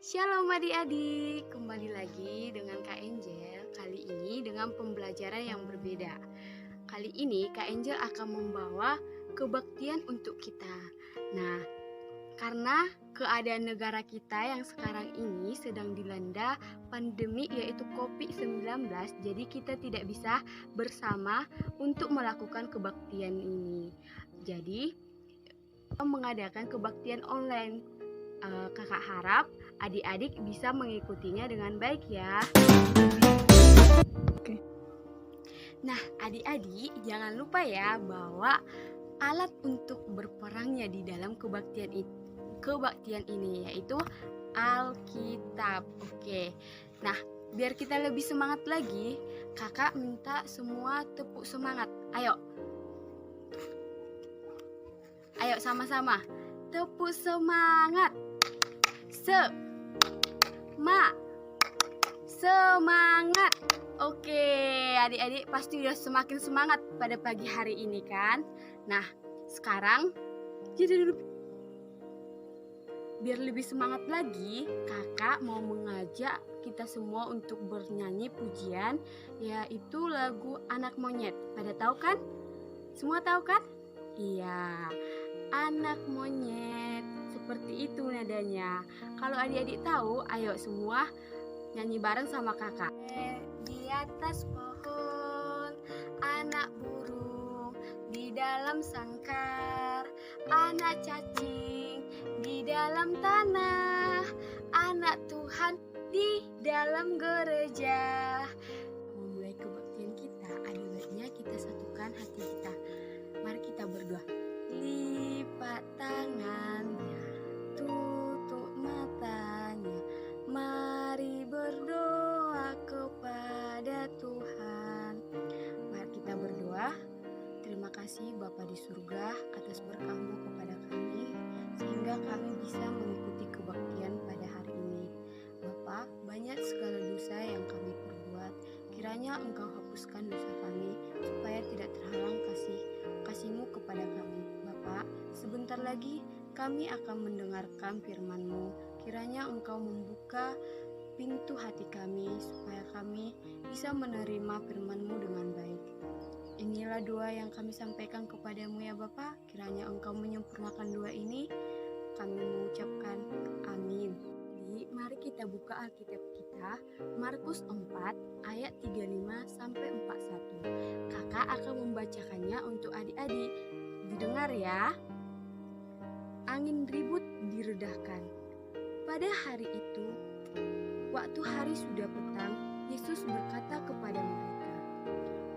Shalom adik-adik, kembali lagi dengan Kak Angel. Kali ini dengan pembelajaran yang berbeda. Kali ini Kak Angel akan membawa kebaktian untuk kita. Nah, karena keadaan negara kita yang sekarang ini sedang dilanda pandemi yaitu COVID-19, jadi kita tidak bisa bersama untuk melakukan kebaktian ini. Jadi, mengadakan kebaktian online. Kakak harap adik-adik bisa mengikutinya dengan baik ya. Oke. Nah, adik-adik jangan lupa ya bawa alat untuk berperangnya di dalam kebaktian ini yaitu Alkitab. Oke. Nah, biar kita lebih semangat lagi, kakak minta semua tepuk semangat. Ayo sama-sama. Tepuk semangat. Semangat. Oke, adik-adik pasti udah semakin semangat pada pagi hari ini kan? Nah, sekarang biar lebih semangat lagi, kakak mau mengajak kita semua untuk bernyanyi pujian, yaitu lagu Anak Monyet. Pada tahu kan? Semua tahu kan? Iya, Anak Monyet. Seperti itu nadanya. Kalau adik-adik tahu, ayo semua nyanyi bareng sama kakak. Di atas pohon, anak burung di dalam sangkar, anak cacing di dalam tanah, anak Tuhan di dalam gereja. Memulai kebaktian kita, ada baiknya kita satukan hati kita. Mari kita berdoa. Lipat tangannya, tutup matanya, mari berdoa kepada Tuhan. Mari kita berdoa. Terima kasih Bapa di surga atas berkah-Mu kepada kami, sehingga kami bisa mengikuti kebaktian pada hari ini. Bapa, banyak segala dosa yang kami perbuat, kiranya Engkau hapuskan dosa kami, supaya tidak terhalang kasih-Mu kepada kami. Bapa, sebentar lagi kami akan mendengarkan firman-Mu. Kiranya Engkau membuka pintu hati kami supaya kami bisa menerima firman-Mu dengan baik. Inilah doa yang kami sampaikan kepadamu ya Bapa. Kiranya Engkau menyempurnakan doa ini. Kami mengucapkan amin. Jadi mari kita buka Alkitab kita, Markus 4 ayat 35 sampai 41. Kakak akan membacakannya untuk adik-adik. Didengar ya. Angin ribut diredahkan. Pada hari itu, waktu hari sudah petang, Yesus berkata kepada mereka.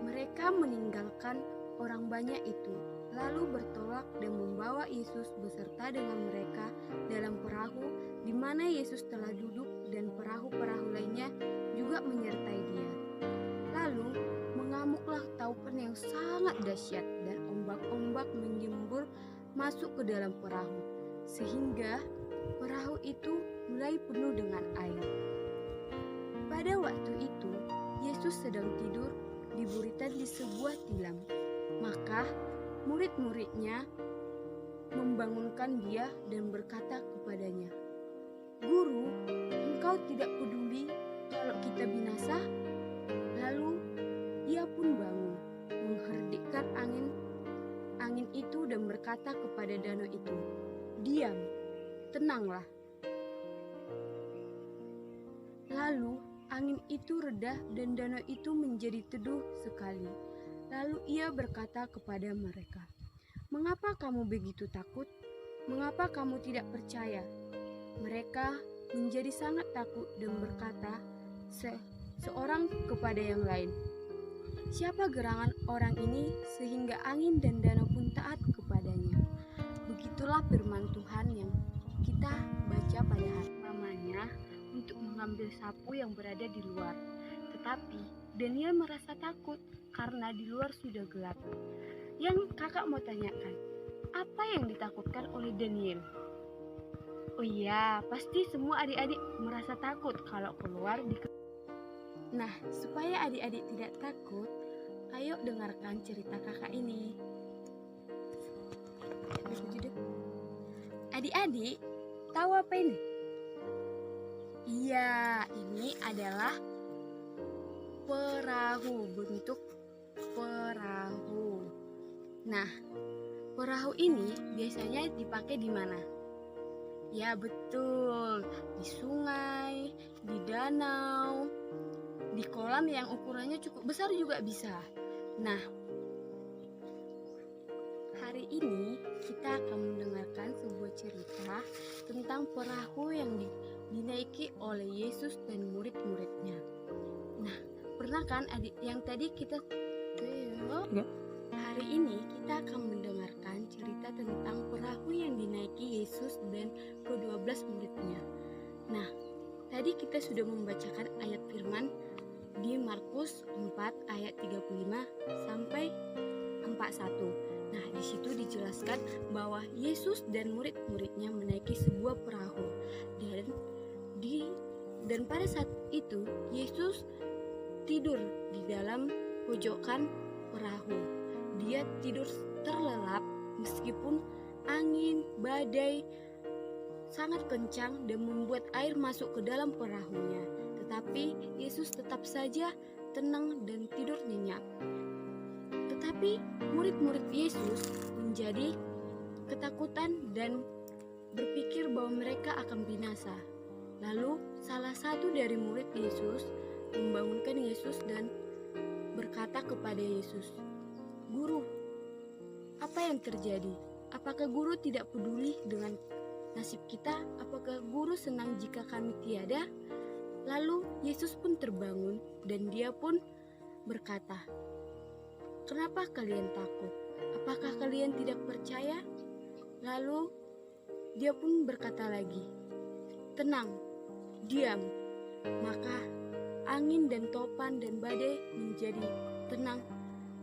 Mereka meninggalkan orang banyak itu, lalu bertolak dan membawa Yesus beserta dengan mereka dalam perahu di mana Yesus telah duduk, dan perahu-perahu lainnya juga menyertai dia. Lalu mengamuklah taupan yang sangat dahsyat, dan ombak-ombak menyembur masuk ke dalam perahu, sehingga perahu itu mulai penuh dengan air. Pada waktu itu, Yesus sedang tidur di buritan di sebuah tilam. Maka murid-muridnya membangunkan dia dan berkata kepadanya, "Guru, engkau tidak peduli kalau kita binasa?" Lalu ia pun bangun, mengherdikkan angin itu dan berkata kepada danau itu, "Diam, tenanglah." Lalu angin itu reda dan danau itu menjadi teduh sekali. Lalu ia berkata kepada mereka, "Mengapa kamu begitu takut? Mengapa kamu tidak percaya?" Mereka menjadi sangat takut dan berkata seorang kepada yang lain, "Siapa gerangan orang ini sehingga angin dan danau pun taat kepadanya?" Begitulah firman Tuhan yang kita baca pada hari pertamanya untuk mengambil sapu yang berada di luar. Tetapi Daniel merasa takut karena di luar sudah gelap. Yang kakak mau tanyakan, apa yang ditakutkan oleh Daniel? Oh iya, pasti semua adik-adik merasa takut kalau keluar di. Nah, supaya adik-adik tidak takut, ayo dengarkan cerita kakak ini. Adik-adik, tahu apa ini? Iya, ini adalah perahu, bentuk perahu. Nah, perahu ini biasanya dipakai di mana? Ya betul, di sungai, di danau, di kolam yang ukurannya cukup besar juga bisa. Nah, hari ini kita akan mendengarkan sebuah cerita tentang perahu yang dinaiki oleh Yesus dan murid-muridnya. Nah, pernah kan adik yang tadi kita hari ini kita akan mendengarkan cerita tentang perahu yang dinaiki Yesus dan ke-12 muridnya. Nah, tadi kita sudah membacakan ayat firman di Markus 4 ayat 35 sampai 41. Nah, di situ dijelaskan bahwa Yesus dan murid-muridnya menaiki sebuah perahu. Dan pada saat itu Yesus tidur di dalam pojokan perahu. Dia tidur terlelap meskipun angin badai sangat kencang dan membuat air masuk ke dalam perahunya. Tetapi Yesus tetap saja tenang dan tidur nyenyak. Tetapi murid-murid Yesus menjadi ketakutan dan berpikir bahwa mereka akan binasa. Lalu salah satu dari murid Yesus membangunkan Yesus dan berkata kepada Yesus, "Guru, apa yang terjadi? Apakah guru tidak peduli dengan nasib kita? Apakah guru senang jika kami tiada?" Lalu Yesus pun terbangun dan dia pun berkata, "Kenapa kalian takut? Apakah kalian tidak percaya?" Lalu dia pun berkata lagi, "Tenang, diam." Maka angin dan topan dan badai menjadi tenang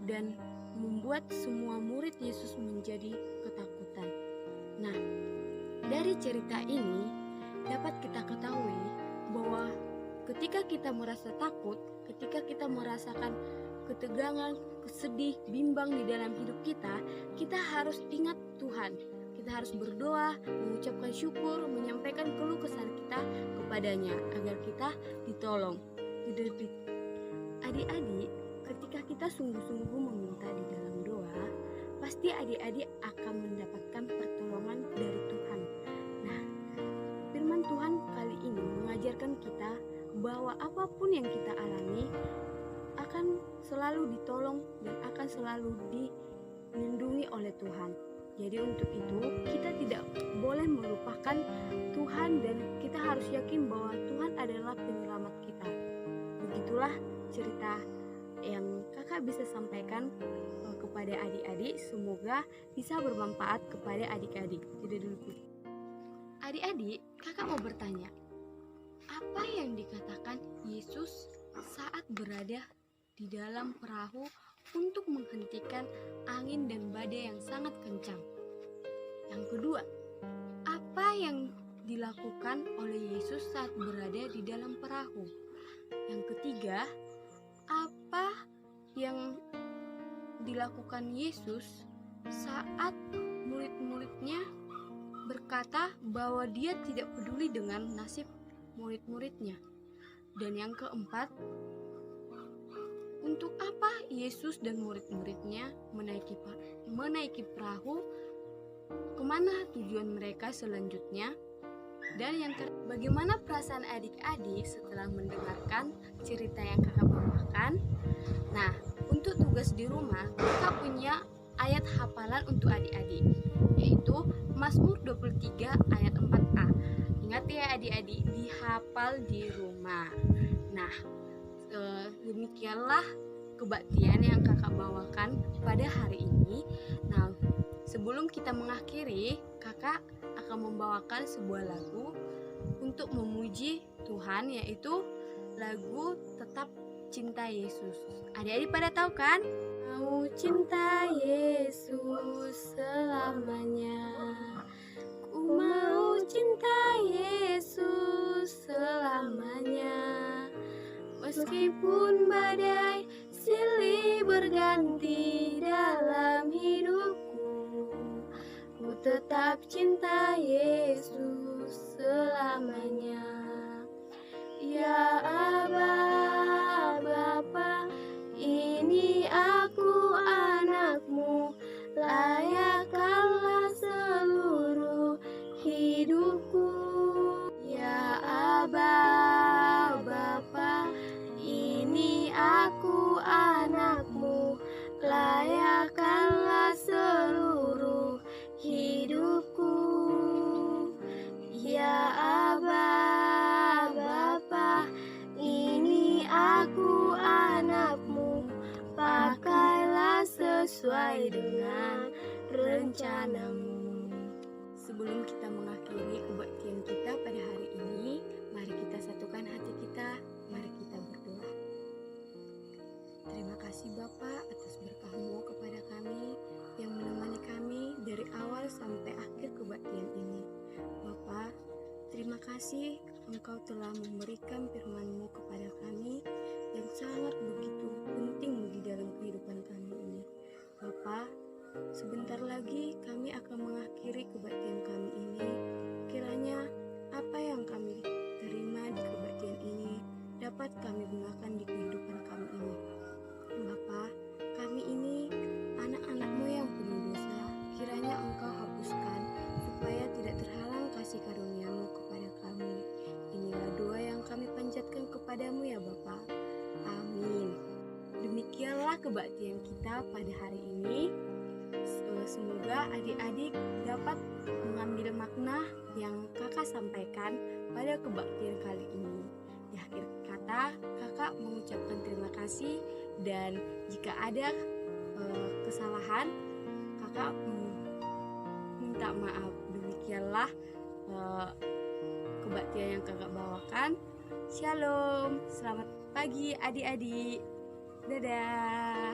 dan membuat semua murid Yesus menjadi ketakutan. Nah, dari cerita ini dapat kita ketahui bahwa ketika kita merasa takut, ketika kita merasakan ketegangan, kesedih, bimbang di dalam hidup kita, kita harus ingat Tuhan. Kita harus berdoa, mengucapkan syukur, menyampaikan keluh kesah kita kepadanya agar kita ditolong. Adik-adik, ketika kita sungguh-sungguh meminta di dalam doa, pasti adik-adik akan mendapatkan pertolongan dari Tuhan. Nah, firman Tuhan kali ini mengajarkan kita bahwa apapun yang kita alami akan selalu ditolong dan akan selalu dilindungi oleh Tuhan. Jadi untuk itu kita tidak boleh melupakan Tuhan dan kita harus yakin bahwa Tuhan adalah penyelamat kita. Begitulah cerita yang kakak bisa sampaikan kepada adik-adik. Semoga bisa bermanfaat kepada adik-adik. Adik-adik, kakak mau bertanya, apa yang dikatakan Yesus saat berada di dalam perahu untuk menghentikan angin dan badai yang sangat kencang? Yang kedua, apa yang dilakukan oleh Yesus saat berada di dalam perahu? Yang ketiga, apa yang dilakukan Yesus saat murid-muridnya berkata bahwa dia tidak peduli dengan nasib murid-muridnya? Dan yang keempat, untuk apa Yesus dan murid-muridnya menaiki perahu? Kemana tujuan mereka selanjutnya? Dan yang bagaimana perasaan adik-adik setelah mendengarkan cerita yang kakak bawakan? Nah, untuk tugas di rumah, kakak punya ayat hafalan untuk adik-adik, yaitu Mazmur 23 ayat 4a. Ingat ya adik-adik, dihafal di rumah. Nah, demikianlah kebaktian yang kakak bawakan pada hari ini. Nah, sebelum kita mengakhiri, kakak akan membawakan sebuah lagu untuk memuji Tuhan, yaitu lagu Tetap Cinta Yesus. Adik-adik pada tahu kan? Mau cinta Yesus selamanya, ku mau cinta Yesus selamanya. Meskipun badai silih berganti dalam hidupku, ku tetap cinta Yesus selamanya. Ya Aba, Bapa, ini aku anakmu, layakkanlah seluruh hidupku. Ya Aba, Bapa, ini aku anakmu, layakkanlah seluruh hidupku. Ya Aba, Bapa, ini aku anakmu, pakailah sesuai dengan rencanamu. Sebelum kita mengakhiri kebaktian kita pada hari ini, mari kita satukan hati kita, mari kita berdoa. Terima kasih Bapa atas berkah-Mu kepada kami yang menemani kami dari awal sampai akhir kebaktian ini. Bapa, terima kasih Engkau telah memberikan firman-Mu kepada kami yang sangat begitu penting di dalam kehidupan kami ini. Bapa, sebentar lagi kami akan mengakhiri kebaktian kami ini. Kiranya apa yang kami terima di kebaktian ini dapat kami gunakan di kehidupan kami ini. Bapa, kami ini anak-anak-Mu yang penuh dosa. Kiranya Engkau hapuskan supaya tidak terhalang kasih karunia-Mu kepada kami. Inilah doa yang kami panjatkan kepadamu ya Bapa. Amin. Demikianlah kebaktian kita pada hari ini. Semoga adik-adik dapat mengambil makna yang kakak sampaikan pada kebaktian kali ini. Di akhir kata, kakak mengucapkan terima kasih, dan jika ada kesalahan, kakak minta maaf. Demikianlah kebaktian yang kakak bawakan. Shalom, selamat pagi adik-adik. Dadah.